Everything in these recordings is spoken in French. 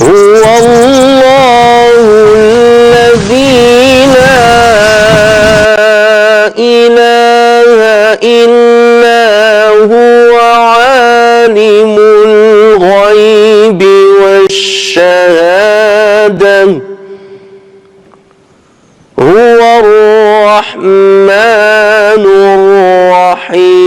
هو الله الذي لا إله إلا هو عالم الغيب والشهادة هو الرحمن الرحيم.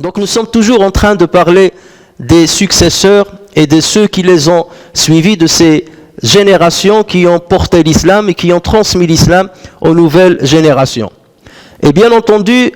Donc nous sommes toujours en train de parler des successeurs et de ceux qui les ont suivis, de ces générations qui ont porté l'islam et qui ont transmis l'islam aux nouvelles générations. Et bien entendu,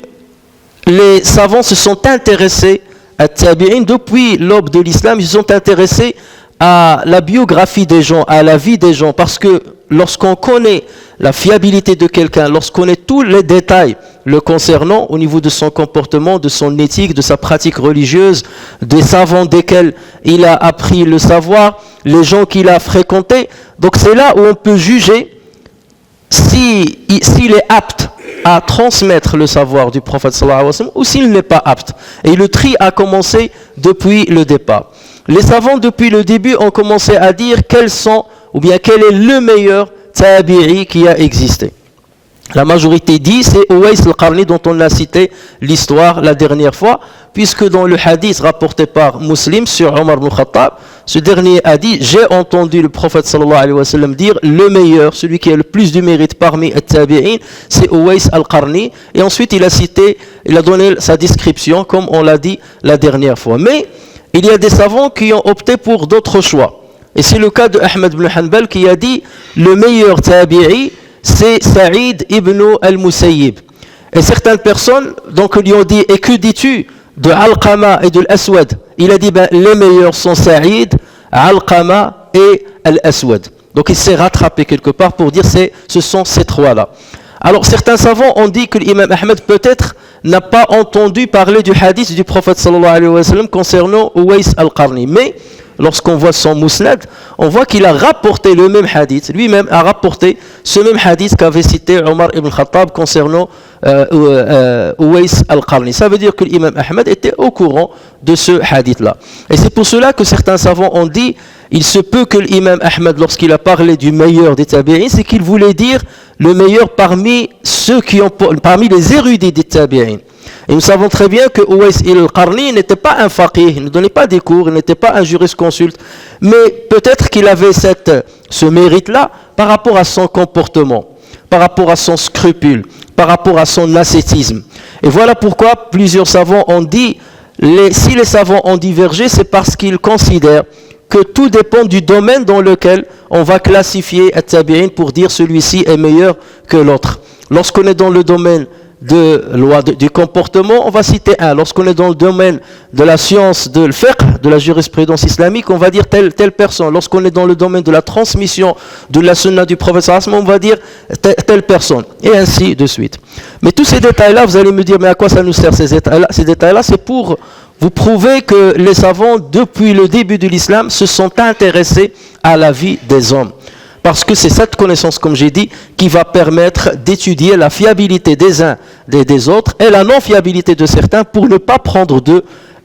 les savants se sont intéressés à Tabi'in depuis l'aube de l'islam, ils se sont intéressés à la biographie des gens, à la vie des gens, parce que lorsqu'on connaît la fiabilité de quelqu'un, lorsqu'on connaît tous les détails le concernant au niveau de son comportement, de son éthique, de sa pratique religieuse, des savants desquels il a appris le savoir, les gens qu'il a fréquentés, donc c'est là où on peut juger s'il est apte à transmettre le savoir du prophète sallallahu alayhi wa sallam ou s'il n'est pas apte. Et le tri a commencé depuis le départ. Les savants depuis le début ont commencé à dire quel est le meilleur tabi'i qui a existé. La majorité dit c'est Uwais al-Qarni dont on a cité l'histoire la dernière fois, puisque dans le hadith rapporté par Muslim sur Omar ibn Khattab, ce dernier a dit j'ai entendu le prophète sallallahu alayhi wa sallam dire le meilleur, celui qui a le plus de mérite parmi les tabi'in, c'est Uwais al-Qarni, et ensuite il a donné sa description comme on l'a dit la dernière fois. Mais il y a des savants qui ont opté pour d'autres choix. Et c'est le cas de Ahmed ibn Hanbal qui a dit le meilleur tabi'i c'est Saïd ibn al-Musayyib. Et certaines personnes donc lui ont dit et que dis-tu de Alqama et de l'Aswad? Il a dit les meilleurs sont Saïd, Alqama et al-Aswad. Donc il s'est rattrapé quelque part pour dire ce sont ces trois-là. Alors certains savants ont dit que l'imam Ahmed peut-être n'a pas entendu parler du hadith du prophète sallallahu alayhi wa sallam concernant Uwais al-Qarni. Mais lorsqu'on voit son musnad, on voit qu'il a rapporté le même hadith. Lui-même a rapporté ce même hadith qu'avait cité Omar ibn Khattab concernant Uwais al-Qarni. Ça veut dire que l'imam Ahmed était au courant de ce hadith-là. Et c'est pour cela que certains savants ont dit il se peut que l'imam Ahmed, lorsqu'il a parlé du meilleur des tabi'in, c'est qu'il voulait dire le meilleur parmi parmi les érudits des tabi'in. Et nous savons très bien que Uwais al-Qarni n'était pas un faqih, il ne donnait pas des cours, il n'était pas un jurisconsulte, mais peut-être qu'il avait ce mérite-là par rapport à son comportement, par rapport à son scrupule, par rapport à son ascétisme. Et voilà pourquoi plusieurs savants ont dit, si les savants ont divergé, c'est parce qu'ils considèrent que tout dépend du domaine dans lequel on va classifier at-tabi'in pour dire celui-ci est meilleur que l'autre. Lorsqu'on est dans le domaine du comportement, on va citer un. Lorsqu'on est dans le domaine de la science de fiqh, de la jurisprudence islamique, on va dire telle personne. Lorsqu'on est dans le domaine de la transmission de la sunna du prophète sallallahu alayhi wa sallam, on va dire telle personne, et ainsi de suite. Mais tous ces détails-là, vous allez me dire, mais à quoi ça nous sert ces détails-là, c'est pour vous prouver que les savants, depuis le début de l'islam, se sont intéressés à la vie des hommes. Parce que c'est cette connaissance, comme j'ai dit, qui va permettre d'étudier la fiabilité des uns des autres et la non-fiabilité de certains pour ne pas prendre d'eux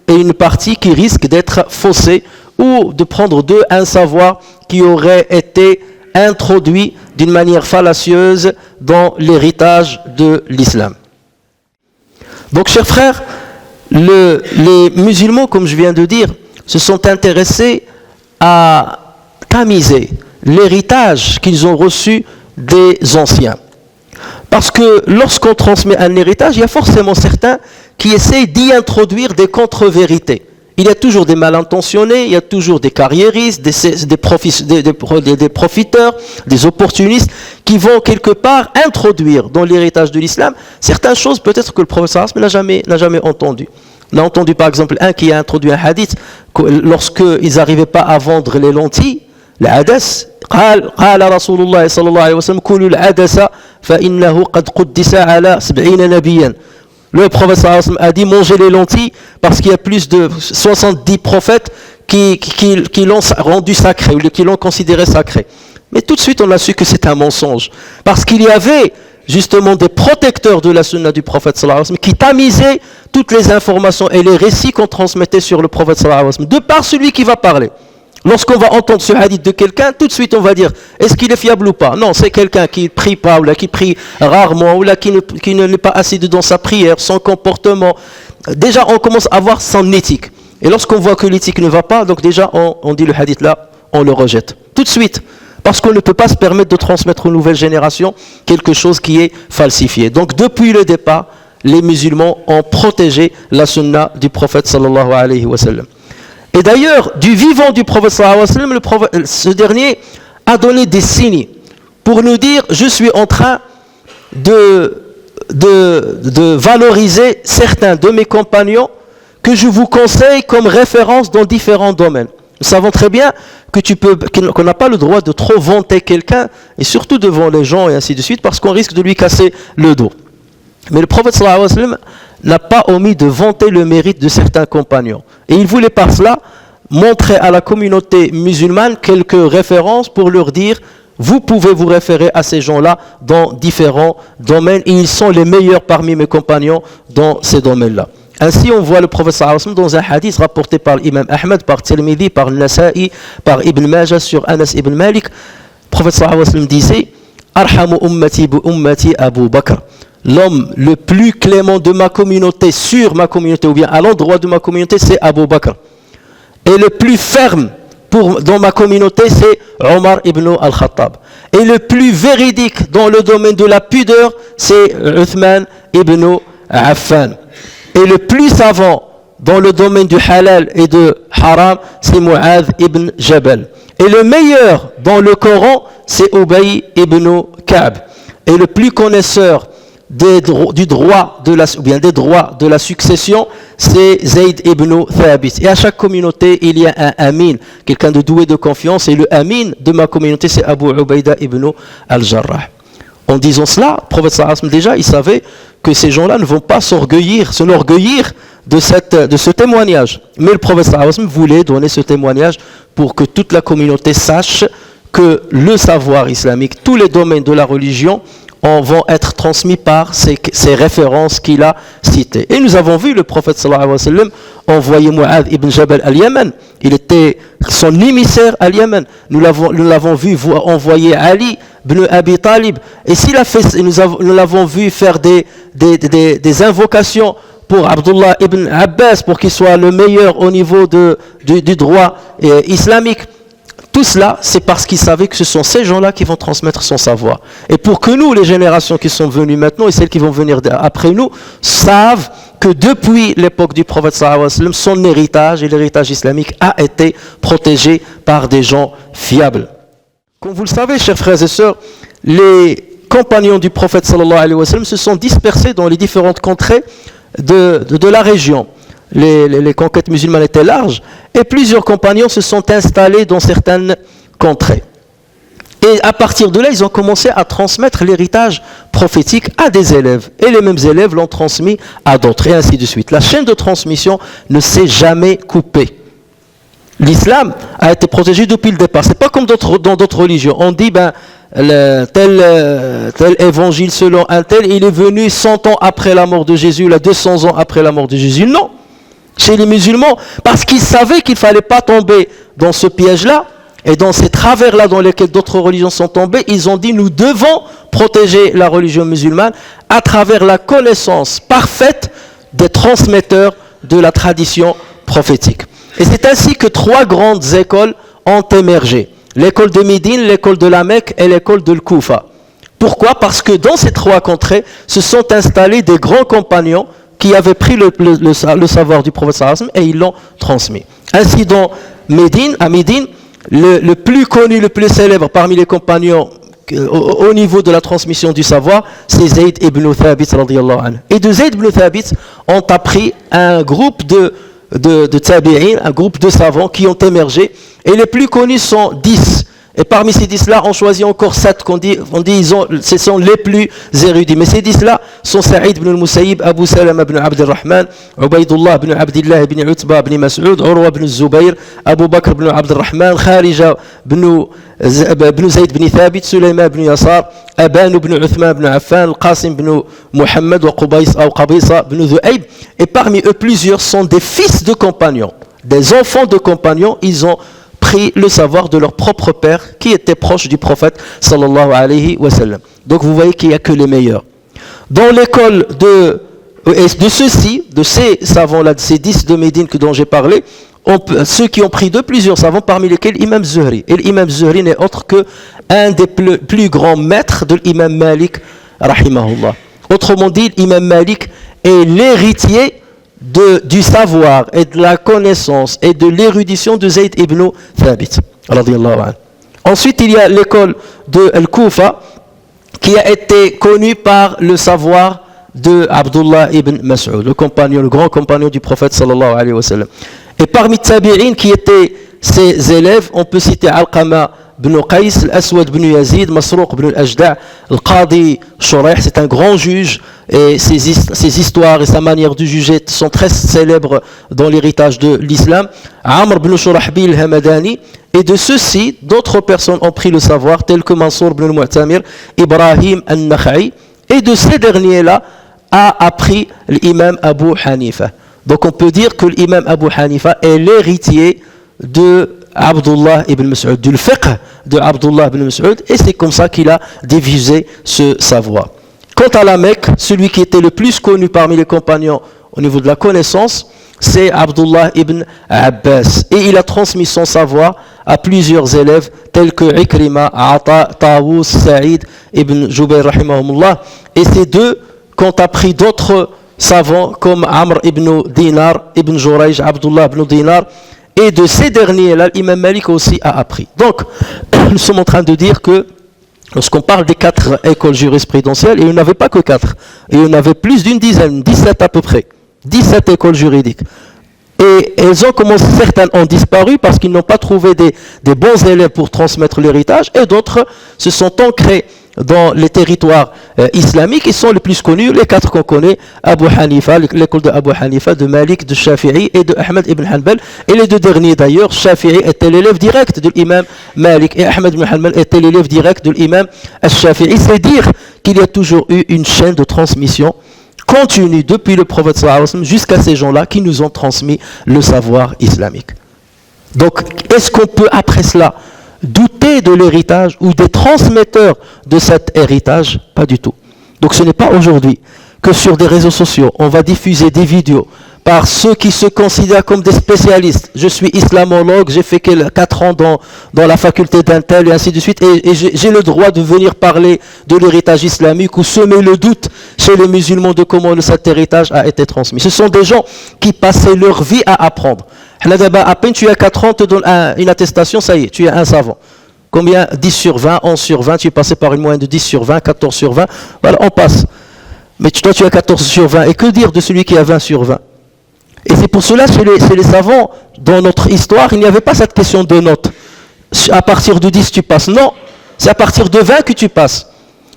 et une partie qui risque d'être faussée ou de prendre d'eux un savoir qui aurait été introduit d'une manière fallacieuse dans l'héritage de l'islam. Donc, chers frères, les musulmans, comme je viens de dire, se sont intéressés à tamiser l'héritage qu'ils ont reçu des anciens. Parce que lorsqu'on transmet un héritage, il y a forcément certains qui essayent d'y introduire des contre-vérités. Il y a toujours des mal intentionnés, il y a toujours des carriéristes, des profiteurs, des opportunistes qui vont quelque part introduire dans l'héritage de l'islam certaines choses peut-être que le prophète n'a jamais entendues. On a entendu par exemple un qui a introduit un hadith lorsqu'ils n'arrivaient pas à vendre les lentilles, العدس قال رسول الله صلى الله عليه وسلم كلوا العدس فإنه قد قدس على 70 نبيا. Le prophète sallallahu alayhi wa sallam a dit mangez les lentilles parce qu'il y a plus de 70 prophètes qui l'ont rendu sacré ou qui l'ont considéré sacré. Mais tout de suite on a su que c'est un mensonge parce qu'il y avait justement des protecteurs de la sunna du prophète sallallahu alayhi wa sallam, qui tamisaient toutes les informations et les récits qu'on transmettait sur le prophète sallallahu alayhi wa sallam, de par celui qui va parler. Lorsqu'on va entendre ce hadith de quelqu'un, tout de suite on va dire, est-ce qu'il est fiable ou pas? Non, c'est quelqu'un qui ne prie pas, ou là, qui prie rarement, ou là, qui n'est pas assidu dans sa prière, son comportement. Déjà, on commence à voir son éthique. Et lorsqu'on voit que l'éthique ne va pas, donc déjà, on dit le hadith là, on le rejette. Tout de suite. Parce qu'on ne peut pas se permettre de transmettre aux nouvelles générations quelque chose qui est falsifié. Donc, depuis le départ, les musulmans ont protégé la sunna du prophète sallallahu alayhi wa sallam. Et d'ailleurs, du vivant du prophète sallallahu alayhi wa sallam, ce dernier a donné des signes pour nous dire, je suis en train de valoriser certains de mes compagnons que je vous conseille comme référence dans différents domaines. Nous savons très bien qu'on n'a pas le droit de trop vanter quelqu'un, et surtout devant les gens et ainsi de suite, parce qu'on risque de lui casser le dos. Mais le prophète sallallahu alayhi wa sallam n'a pas omis de vanter le mérite de certains compagnons. Et il voulait par cela montrer à la communauté musulmane quelques références pour leur dire, vous pouvez vous référer à ces gens-là dans différents domaines, et ils sont les meilleurs parmi mes compagnons dans ces domaines-là. Ainsi, on voit le prophète sallallahu alayhi wa sallam dans un hadith rapporté par l'imam Ahmed, par Tirmidhi, par Nasa'i, par Ibn Majah sur Anas ibn Malik. Le prophète sallallahu alayhi wa sallam disait, Arhamu ummati bi ummati Abu Bakr. L'homme le plus clément de ma communauté, sur ma communauté, ou bien à l'endroit de ma communauté, c'est Abu Bakr. Et le plus ferme dans ma communauté, c'est Omar ibn al-Khattab. Et le plus véridique dans le domaine de la pudeur, c'est Uthman ibn Affan. Et le plus savant dans le domaine du halal et de haram, c'est Mu'adh ibn Jabal. Et le meilleur dans le Coran, c'est Ubay ibn Ka'b. Et le plus connaisseur des droits de la succession, c'est Zayd ibn Thabit. Et à chaque communauté, il y a un amin, quelqu'un de doué de confiance. Et le amin de ma communauté, c'est Abu Ubaida ibn al-Jarrah. En disant cela, le prophète sallallahu alayhi wa sallam déjà, il savait que ces gens-là ne vont pas s'enorgueillir de ce témoignage. Mais le prophète sallallahu alayhi wa sallam voulait donner ce témoignage pour que toute la communauté sache que le savoir islamique, tous les domaines de la religion, vont être transmis par ces références qu'il a citées. Et nous avons vu le prophète sallallahu alayhi wa sallam envoyer Mu'adh ibn Jabal à Yémen. Il était son émissaire à Yémen. Nous l'avons vu envoyer Ali ibn Abi Talib. Et nous l'avons vu faire des invocations pour Abdullah ibn Abbas, pour qu'il soit le meilleur au niveau du droit islamique. Tout cela, c'est parce qu'ils savaient que ce sont ces gens-là qui vont transmettre son savoir. Et pour que nous, les générations qui sont venues maintenant et celles qui vont venir après nous, savent que depuis l'époque du prophète sallallahu alayhi wa sallam, son héritage et l'héritage islamique a été protégé par des gens fiables. Comme vous le savez, chers frères et sœurs, les compagnons du prophète sallallahu alayhi wa sallam se sont dispersés dans les différentes contrées de la région. Les conquêtes musulmanes étaient larges et plusieurs compagnons se sont installés dans certaines contrées. Et à partir de là, ils ont commencé à transmettre l'héritage prophétique à des élèves. Et les mêmes élèves l'ont transmis à d'autres, et ainsi de suite. La chaîne de transmission ne s'est jamais coupée. L'islam a été protégé depuis le départ. C'est pas comme dans d'autres religions. On dit, tel évangile selon un tel, il est venu 100 ans après la mort de Jésus, là 200 ans après la mort de Jésus. Non. Chez les musulmans, parce qu'ils savaient qu'il ne fallait pas tomber dans ce piège-là, et dans ces travers-là dans lesquels d'autres religions sont tombées, ils ont dit, nous devons protéger la religion musulmane à travers la connaissance parfaite des transmetteurs de la tradition prophétique. Et c'est ainsi que 3 grandes écoles ont émergé. L'école de Médine, l'école de la Mecque et l'école de Koufa. Pourquoi? Parce que dans ces 3 contrées se sont installés des grands compagnons qui avaient pris le savoir du prophète sallallahu alayhi wa sallam et ils l'ont transmis. Ainsi, à Médine, le plus connu, le plus célèbre parmi les compagnons au niveau de la transmission du savoir, c'est Zayd ibn Thabit radiyallahu anhu. Et de Zayd ibn Thabit ont appris un groupe de tabi'in, un groupe de savants qui ont émergé. Et les plus connus sont 10. Et parmi ces 10-là, on choisit encore 7 qu'on dit ce sont les plus érudits. Mais ces 10-là sont Saïd ibn al-Musayyib, Abu Salama ibn Abd al-Rahman, Ubaydullah ibn Abdillah ibn Utba ibn Mas'ud, Urwa ibn Zubayr, Abu Bakr ibn Abd al-Rahman, Kharija ibn Zayd ibn Thabit, Sulayman ibn Yasar, Aban ibn Uthman ibn Affan, Qasim ibn Muhammad, Qabisa ibn Dhu'ayb. Et parmi eux, plusieurs sont des fils de compagnons, des enfants de compagnons. Ils ont pris le savoir de leur propre père qui était proche du prophète sallallahu alayhi wa sallam. Donc vous voyez qu'il n'y a que les meilleurs. Dans l'école de ceux-ci, de ces savants-là, de ces 10 de Médine dont j'ai parlé, ceux qui ont pris de plusieurs savants, parmi lesquels l'imam Zuhri. Et l'imam Zuhri n'est autre qu'un des plus grands maîtres de l'imam Malik, rahimahullah. Autrement dit, l'imam Malik est l'héritier du savoir et de la connaissance et de l'érudition de Zayd ibn Thabit. Ensuite, il y a l'école de Al-Kufa qui a été connue par le savoir de Abdullah ibn Mas'ud, le grand compagnon du prophète sallallahu alayhi wa sallam. Et parmi Tabi'in qui étaient ses élèves, on peut citer Alqama ibn Qais, Al-Aswad ibn Yazid, Masruq ibn al-Ajda', Al-Qadi Shuraih, c'est un grand juge, et ses histoires et sa manière de juger sont très célèbres dans l'héritage de l'islam. Amr ibn Shurahbil al-Hamadani, et de ceux-ci, d'autres personnes ont pris le savoir, tels que Mansour ibn al-Mu'tamir, Ibrahim al-Nakha'i, et de ces derniers-là a appris l'imam Abu Hanifa. Donc on peut dire que l'imam Abu Hanifa est l'héritier de Abdullah ibn Mas'ud, du fiqh de Abdullah ibn Mas'ud, et c'est comme ça qu'il a divisé ce savoir. Quant à la Mecque, celui qui était le plus connu parmi les compagnons au niveau de la connaissance, c'est Abdullah ibn Abbas. Et il a transmis son savoir à plusieurs élèves tels que Ikrima, Ata, Tawus, Saïd ibn Jubayr rahimahumullah. Et ces deux qu'ont appris d'autres savants comme Amr ibn Dinar, ibn Jurayj, Abdullah ibn Dinar. Et de ces derniers-là, l'imam Malik aussi a appris. Donc, nous sommes en train de dire que lorsqu'on parle des 4 écoles jurisprudentielles, et il n'y en avait pas que 4, et il y en avait plus d'une dizaine, 17 à peu près, 17 écoles juridiques. Et elles ont commencé, certaines ont disparu parce qu'ils n'ont pas trouvé des bons élèves pour transmettre l'héritage, et d'autres se sont ancrés dans les territoires islamiques. Ils sont les plus connus, les 4 qu'on connaît, Abu Hanifa, l'école de Abu Hanifa, de Malik, de Shafi'i et de Ahmed ibn Hanbal. Et les 2 derniers d'ailleurs, Shafi'i était l'élève direct de l'imam Malik et Ahmed ibn Hanbal était l'élève direct de l'imam al-Shafi'i. C'est dire qu'il y a toujours eu une chaîne de transmission continue depuis le prophète sallallahu alayhi wa sallam jusqu'à ces gens-là qui nous ont transmis le savoir islamique. Donc, est-ce qu'on peut après cela douter de l'héritage ou des transmetteurs de cet héritage? Pas du tout. Donc ce n'est pas aujourd'hui que sur des réseaux sociaux, on va diffuser des vidéos par ceux qui se considèrent comme des spécialistes. Je suis islamologue, j'ai fait 4 ans dans la faculté d'Intel et ainsi de suite, et j'ai le droit de venir parler de l'héritage islamique ou semer le doute chez les musulmans de comment cet héritage a été transmis. Ce sont des gens qui passaient leur vie à apprendre. À peine tu as 4 ans, on te donne une attestation, ça y est, tu es un savant. Combien? 10 sur 20, 11 sur 20, tu es passé par une moyenne de 10 sur 20, 14 sur 20, voilà, on passe. Mais toi tu as 14 sur 20, et que dire de celui qui a 20 sur 20? Et c'est pour cela, chez les savants, dans notre histoire, il n'y avait pas cette question de notes. À partir de 10, tu passes. Non, c'est à partir de 20 que tu passes.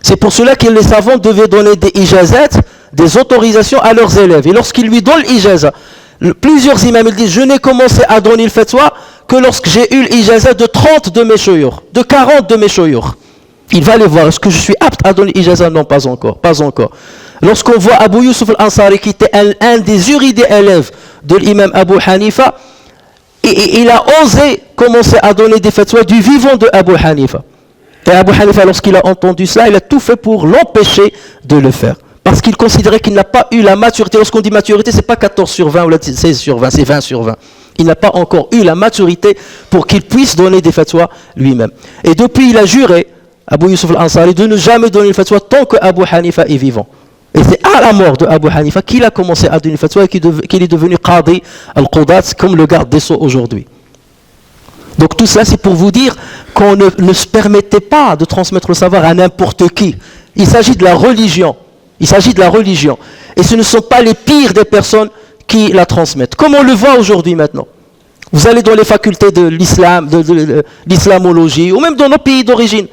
C'est pour cela que les savants devaient donner des ijazat, des autorisations à leurs élèves. Et lorsqu'ils lui donnent l'ijazat, plusieurs imams ils disent, je n'ai commencé à donner le fatwa que lorsque j'ai eu l'ijazat de 30 de mes shoyur, de 40 de mes shoyur. Il va aller voir, est-ce que je suis apte à donner l'ijazat? Non, pas encore, pas encore. Lorsqu'on voit Abu Yusuf al-Ansari, qui était un des érudits élèves de l'imam Abu Hanifa, il a osé commencer à donner des fatwas du vivant de Abu Hanifa. Et Abu Hanifa, lorsqu'il a entendu cela, il a tout fait pour l'empêcher de le faire. Parce qu'il considérait qu'il n'a pas eu la maturité. Lorsqu'on dit maturité, ce n'est pas 14 sur 20 ou 16 sur 20, c'est 20 sur 20. Il n'a pas encore eu la maturité pour qu'il puisse donner des fatwas lui-même. Et depuis, il a juré, Abu Yusuf al-Ansari, de ne jamais donner une fatwa tant que Abu Hanifa est vivant. Et c'est à la mort de Abu Hanifa qu'il a commencé à donner une fatwa et qu'il est devenu Qadi al-Qudat, comme le garde des Sceaux aujourd'hui. Donc tout ça, c'est pour vous dire qu'on ne se permettait pas de transmettre le savoir à n'importe qui. Il s'agit de la religion. Il s'agit de la religion. Et ce ne sont pas les pires des personnes qui la transmettent. Comme on le voit aujourd'hui maintenant. Vous allez dans les facultés de l'islam, de l'islamologie, ou même dans nos pays d'origine,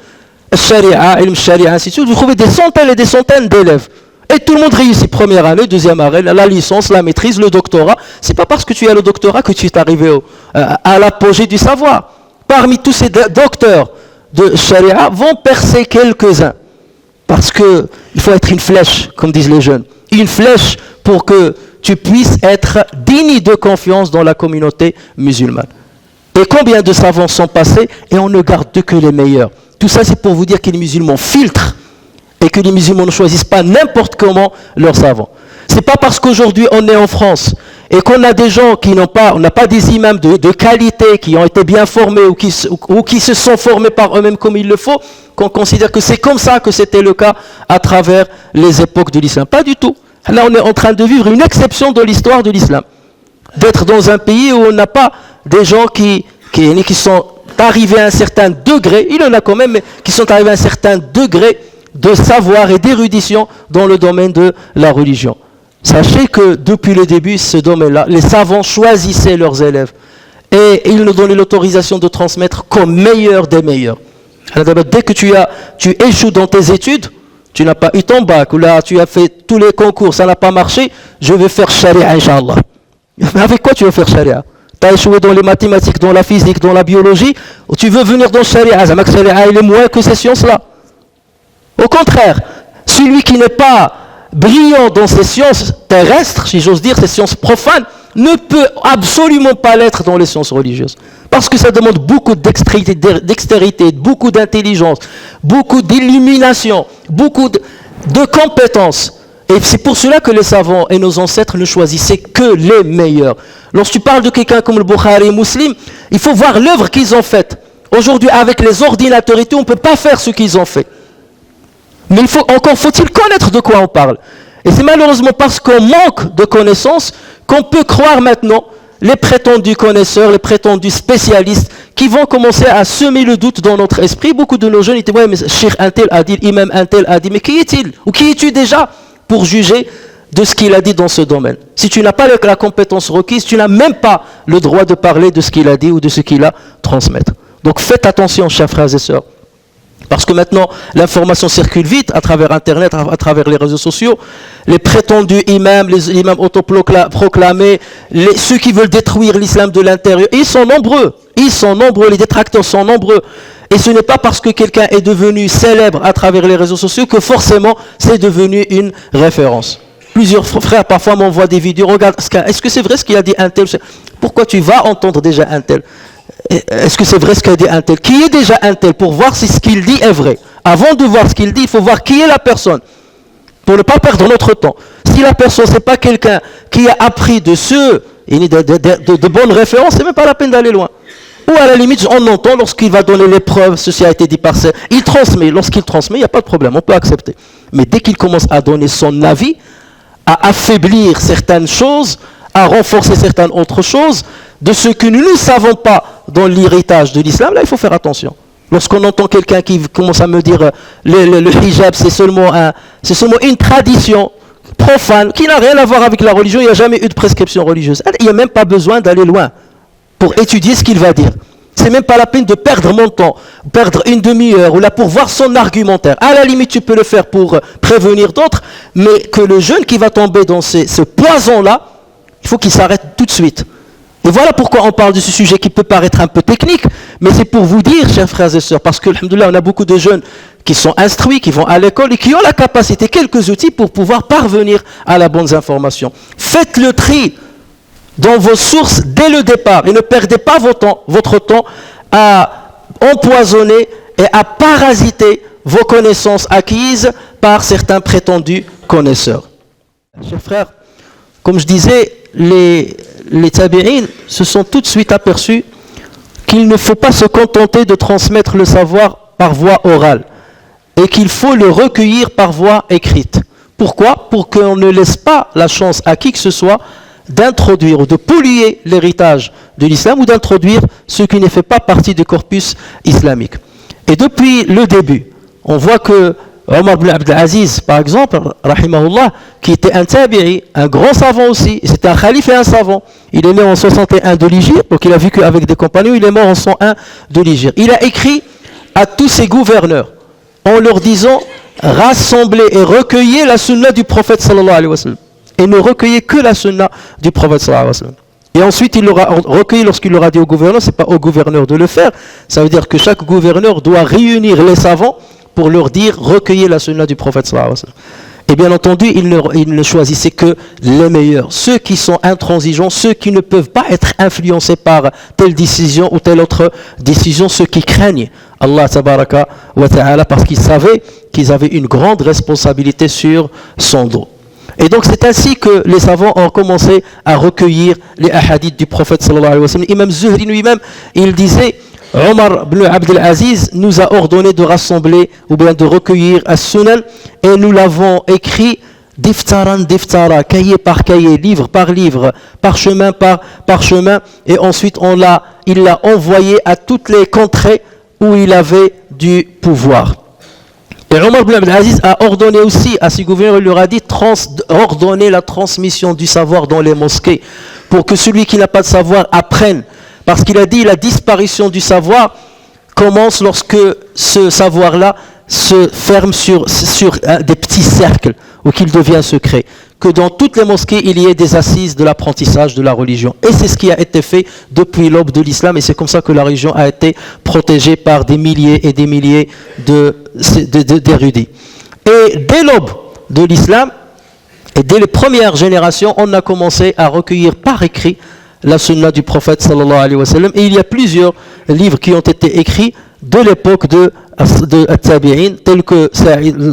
Sharia, Ilm Sharia, ainsi de suite, vous trouvez des centaines et des centaines d'élèves. Et tout le monde réussit, première année, deuxième année, la licence, la maîtrise, le doctorat. C'est pas parce que tu as le doctorat que tu es arrivé à l'apogée du savoir. Parmi tous ces docteurs de Sharia, vont percer quelques-uns. Parce qu'il faut être une flèche, comme disent les jeunes. Une flèche pour que tu puisses être digne de confiance dans la communauté musulmane. Et combien de savants sont passés et on ne garde que les meilleurs. Tout ça, c'est pour vous dire que les musulmans filtrent et que les musulmans ne choisissent pas n'importe comment leurs savants. C'est pas parce qu'aujourd'hui on est en France et qu'on a des gens qui on n'a pas des imams de qualité, qui ont été bien formés ou qui se sont formés par eux-mêmes comme il le faut, qu'on considère que c'est comme ça que c'était le cas à travers les époques de l'islam. Pas du tout. Là, on est en train de vivre une exception de l'histoire de l'islam. D'être dans un pays où on n'a pas des gens qui sont arrivés à un certain degré, il en a quand même, mais qui sont arrivés à un certain degré de savoir et d'érudition dans le domaine de la religion. Sachez que depuis le début, ce domaine-là, les savants choisissaient leurs élèves et ils nous donnaient l'autorisation de transmettre comme meilleur des meilleurs. Alors, dès que tu échoues dans tes études, tu n'as pas eu ton bac, ou là tu as fait tous les concours, ça n'a pas marché, je vais faire Sharia, Inch'Allah. Mais avec quoi tu veux faire Sharia? Tu as échoué dans les mathématiques, dans la physique, dans la biologie, ou tu veux venir dans Sharia? Sharia, il est moins que ces sciences-là. Au contraire, celui qui n'est pas brillant dans ces sciences terrestres, si j'ose dire, ces sciences profanes, ne peut absolument pas l'être dans les sciences religieuses. Parce que ça demande beaucoup d'extérité, beaucoup d'intelligence, beaucoup d'illumination, beaucoup de compétences. Et c'est pour cela que les savants et nos ancêtres ne choisissaient que les meilleurs. Lorsque tu parles de quelqu'un comme le Bukhari Muslim, il faut voir l'œuvre qu'ils ont faite. Aujourd'hui, avec les ordinateurs et tout, on ne peut pas faire ce qu'ils ont fait. Mais encore faut-il connaître de quoi on parle. Et c'est malheureusement parce qu'on manque de connaissances qu'on peut croire maintenant les prétendus connaisseurs, les prétendus spécialistes qui vont commencer à semer le doute dans notre esprit. Beaucoup de nos jeunes ils disent, ouais, mais Cheikh Untel a dit, Imam Untel a dit, mais qui est-il? Ou qui es-tu déjà pour juger de ce qu'il a dit dans ce domaine? Si tu n'as pas la compétence requise, tu n'as même pas le droit de parler de ce qu'il a dit ou de ce qu'il a transmettre. Donc faites attention, chers frères et sœurs. Parce que maintenant, l'information circule vite à travers Internet, à travers les réseaux sociaux. Les prétendus imams, les imams autoproclamés, ceux qui veulent détruire l'islam de l'intérieur, ils sont nombreux. Ils sont nombreux, les détracteurs sont nombreux. Et ce n'est pas parce que quelqu'un est devenu célèbre à travers les réseaux sociaux que forcément c'est devenu une référence. Plusieurs frères parfois m'envoient des vidéos. Regarde, est-ce que c'est vrai ce qu'il a dit un tel? Pourquoi tu vas entendre déjà un tel? Est-ce que c'est vrai ce qu'a dit un tel? Qui est déjà un tel pour voir si ce qu'il dit est vrai? Avant de voir ce qu'il dit, il faut voir qui est la personne pour ne pas perdre notre temps. Si la personne, ce n'est pas quelqu'un qui a appris de ceux, de bonnes références, ce n'est même pas la peine d'aller loin. Ou à la limite, on entend lorsqu'il va donner les preuves, ceci a été dit par ça, il transmet. Lorsqu'il transmet, il n'y a pas de problème, on peut accepter. Mais dès qu'il commence à donner son avis, à affaiblir certaines choses, à renforcer certaines autres choses, de ce que nous ne savons pas dans l'héritage de l'islam, là il faut faire attention. Lorsqu'on entend quelqu'un qui commence à me dire le hijab c'est seulement une tradition profane qui n'a rien à voir avec la religion, il n'y a jamais eu de prescription religieuse. Il n'y a même pas besoin d'aller loin pour étudier ce qu'il va dire. C'est même pas la peine de perdre mon temps, perdre une demi-heure ou là pour voir son argumentaire. À la limite tu peux le faire pour prévenir d'autres, mais que le jeune qui va tomber dans ce poison-là, il faut qu'il s'arrête tout de suite. Et voilà pourquoi on parle de ce sujet qui peut paraître un peu technique, mais c'est pour vous dire, chers frères et sœurs, parce que, alhamdoulilah, on a beaucoup de jeunes qui sont instruits, qui vont à l'école et qui ont la capacité, quelques outils pour pouvoir parvenir à la bonne information. Faites le tri dans vos sources dès le départ et ne perdez pas votre temps à empoisonner et à parasiter vos connaissances acquises par certains prétendus connaisseurs. Chers frères, comme je disais, les tabi'in se sont tout de suite aperçus qu'il ne faut pas se contenter de transmettre le savoir par voie orale et qu'il faut le recueillir par voie écrite. Pourquoi? Pour qu'on ne laisse pas la chance à qui que ce soit d'introduire ou de polluer l'héritage de l'islam ou d'introduire ce qui ne fait pas partie du corpus islamique. Et depuis le début, on voit que Omar ibn Abd al-Aziz, par exemple, rahimahullah, qui était un tabi'i, un grand savant aussi, c'était un khalife et un savant. Il est né en 61 de l'Hégire, donc il a vécu avec des compagnons, il est mort en 101 de l'Hégire. Il a écrit à tous ses gouverneurs en leur disant rassemblez et recueillez la sunna du prophète sallallahu alayhi wa sallam. Et ne recueillez que la sunna du prophète sallallahu alayhi wa sallam. Et ensuite, il l'aura recueilli lorsqu'il l'aura dit au gouverneur, c'est pas au gouverneur de le faire, ça veut dire que chaque gouverneur doit réunir les savants pour leur dire recueillez la sunna du prophète sallallahu alayhi wa sallam. Et bien entendu, il ne choisissait que les meilleurs, ceux qui sont intransigeants, ceux qui ne peuvent pas être influencés par telle décision ou telle autre décision, ceux qui craignent Allah tabaraka wa ta'ala parce qu'ils savaient qu'ils avaient une grande responsabilité sur son dos. Et donc c'est ainsi que les savants ont commencé à recueillir les hadiths du prophète sallallahu alayhi wa sallam. Imam Zuhri lui-même, il disait Omar ibn Abd al-Aziz nous a ordonné de rassembler ou bien de recueillir as-sunan et nous l'avons écrit diftaran diftara, cahier par cahier, livre par livre, parchemin par parchemin, et ensuite il l'a envoyé à toutes les contrées où il avait du pouvoir. Et Omar ibn Abd al-Aziz a ordonné aussi à ses gouverneurs, il leur a dit ordonner la transmission du savoir dans les mosquées pour que celui qui n'a pas de savoir apprenne. Parce qu'il a dit la disparition du savoir commence lorsque ce savoir-là se ferme sur des petits cercles ou qu'il devient secret. Que dans toutes les mosquées, il y ait des assises de l'apprentissage de la religion. Et c'est ce qui a été fait depuis l'aube de l'islam. Et c'est comme ça que la religion a été protégée par des milliers et des milliers d'érudits. Et dès l'aube de l'islam, et dès les premières générations, on a commencé à recueillir par écrit la sunna du prophète sallallahu alayhi wa sallam. Et il y a plusieurs livres qui ont été écrits de l'époque de At-Tabi'in, tels que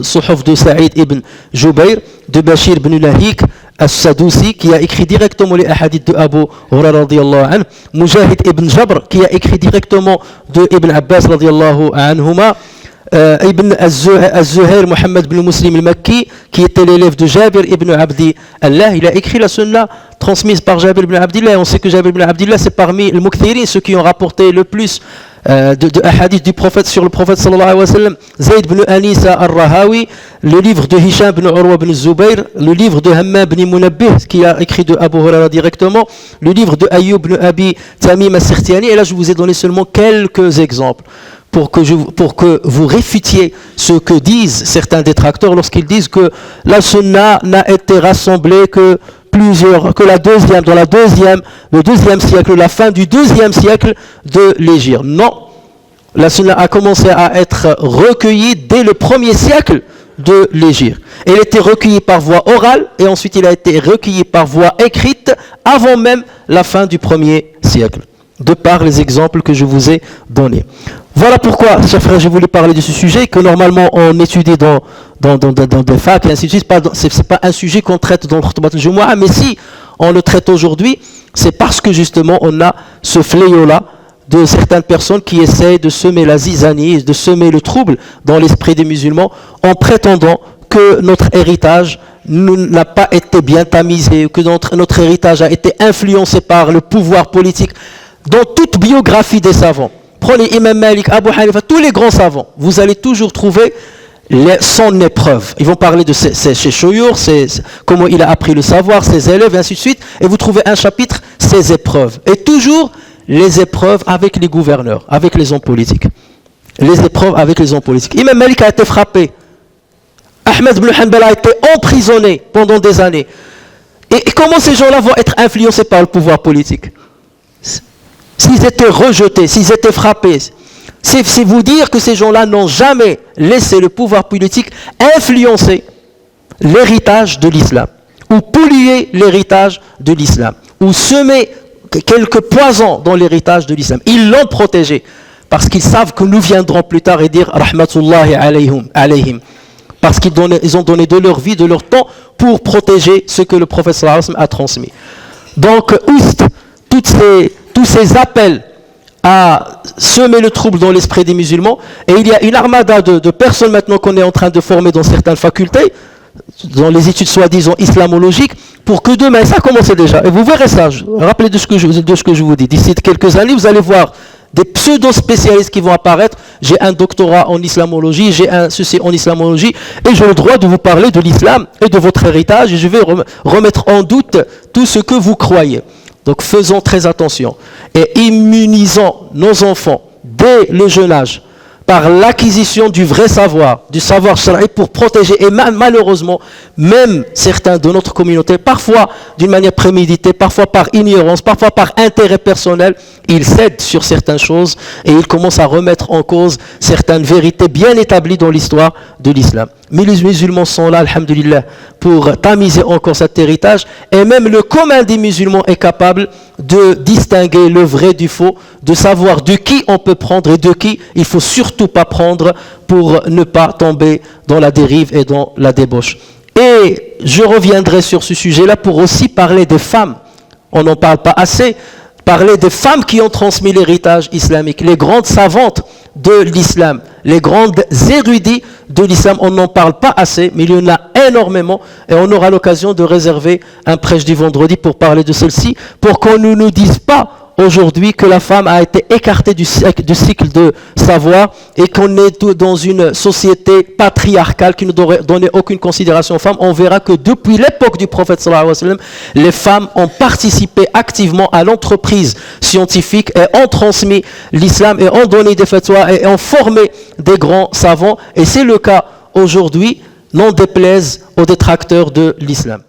Suhuf de Saïd ibn Jubayr, de Bashir ibn Lahik, As-Sadusi, qui a écrit directement les hadiths de Abu Hurairah radiyallahu anhu, Mujahid ibn Jabr, qui a écrit directement de Ibn Abbas radiyallahu anhuma, Ibn Az-Zuhair Muhammad ibn Muslim al-Makki, qui était l'élève de Jabir ibn Abdi Allah, il a écrit la sunna transmise par Jabir ibn Abdillah. On sait que Jabir ibn Abdillah, c'est parmi les mukthirin, ceux qui ont rapporté le plus de hadith du prophète sur le prophète sallallahu alayhi wa sallam. Zayd ibn Anisa al-Rahawi, le livre de Hisham ibn Urwa ibn Zubayr, le livre de Hammam ibn Munabbih, qui a écrit de Abu Hurairah directement, le livre de Ayyub ibn Abi Tamim as-Sirtiani. Et là, je vous ai donné seulement quelques exemples pour que vous réfutiez ce que disent certains détracteurs lorsqu'ils disent que la sunna n'a été rassemblée que dans le deuxième siècle, la fin du deuxième siècle de l'Hégire. Non, la sunna a commencé à être recueillie dès le premier siècle de l'Hégire. Elle était recueillie par voie orale et ensuite il a été recueilli par voie écrite avant même la fin du premier siècle, de par les exemples que je vous ai donnés. Voilà pourquoi, chers frères, j'ai voulu parler de ce sujet que normalement on étudie dans des facs et ainsi de suite. C'est pas un sujet qu'on traite dans le Khutbat al-Jumu'ah, mais si on le traite aujourd'hui, c'est parce que justement on a ce fléau-là de certaines personnes qui essayent de semer la zizanie, de semer le trouble dans l'esprit des musulmans en prétendant que notre héritage n'a pas été bien tamisé, que notre héritage a été influencé par le pouvoir politique. Dans toute biographie des savants, prenez Imam Malik, Abu Hanifa, tous les grands savants, vous allez toujours trouver son épreuve. Ils vont parler de ses chouyours, comment il a appris le savoir, ses élèves, et ainsi de suite. Et vous trouvez un chapitre, ses épreuves. Et toujours les épreuves avec les gouverneurs, avec les hommes politiques. Les épreuves avec les hommes politiques. Imam Malik a été frappé. Ahmed ibn Hanbal a été emprisonné pendant des années. Et comment ces gens-là vont être influencés par le pouvoir politique ? S'ils étaient rejetés, s'ils étaient frappés, c'est vous dire que ces gens-là n'ont jamais laissé le pouvoir politique influencer l'héritage de l'islam, ou polluer l'héritage de l'islam, ou semer quelques poisons dans l'héritage de l'islam. Ils l'ont protégé, parce qu'ils savent que nous viendrons plus tard et dire « Rahmatullahi alayhim », parce qu'ils ont donné de leur vie, de leur temps, pour protéger ce que le prophète sallallahu alayhi wa sallam a transmis. Donc, outre tous ces appels à semer le trouble dans l'esprit des musulmans, et il y a une armada de personnes maintenant qu'on est en train de former dans certaines facultés, dans les études soi-disant islamologiques, pour que demain, ça a commencé déjà, et vous verrez ça, rappelez de ce que je vous dis, d'ici quelques années, vous allez voir des pseudo-spécialistes qui vont apparaître. J'ai un doctorat en islamologie, j'ai un ceci en islamologie, et j'ai le droit de vous parler de l'islam et de votre héritage, et je vais remettre en doute tout ce que vous croyez. Donc faisons très attention et immunisons nos enfants dès le jeune âge par l'acquisition du vrai savoir, du savoir shara'i pour protéger, et malheureusement, même certains de notre communauté, parfois d'une manière préméditée, parfois par ignorance, parfois par intérêt personnel, ils cèdent sur certaines choses et ils commencent à remettre en cause certaines vérités bien établies dans l'histoire de l'islam. Mais les musulmans sont là, alhamdulillah, pour tamiser encore cet héritage, et même le commun des musulmans est capable de distinguer le vrai du faux, de savoir de qui on peut prendre et de qui il faut surtout pas prendre pour ne pas tomber dans la dérive et dans la débauche. Et je reviendrai sur ce sujet-là pour aussi parler des femmes. On n'en parle pas assez. Parler des femmes qui ont transmis l'héritage islamique, les grandes savantes de l'islam, les grandes érudits de l'islam, on n'en parle pas assez, mais il y en a énormément, et on aura l'occasion de réserver un prêche du vendredi pour parler de celle-ci, pour qu'on ne nous dise pas aujourd'hui que la femme a été écartée du cycle de savoir et qu'on est dans une société patriarcale qui ne devrait donner aucune considération aux femmes. On verra que depuis l'époque du prophète sallallahu alayhi wa sallam, les femmes ont participé activement à l'entreprise scientifique et ont transmis l'islam et ont donné des fatwas et ont formé des grands savants, et c'est le cas aujourd'hui, n'en déplaise aux détracteurs de l'islam.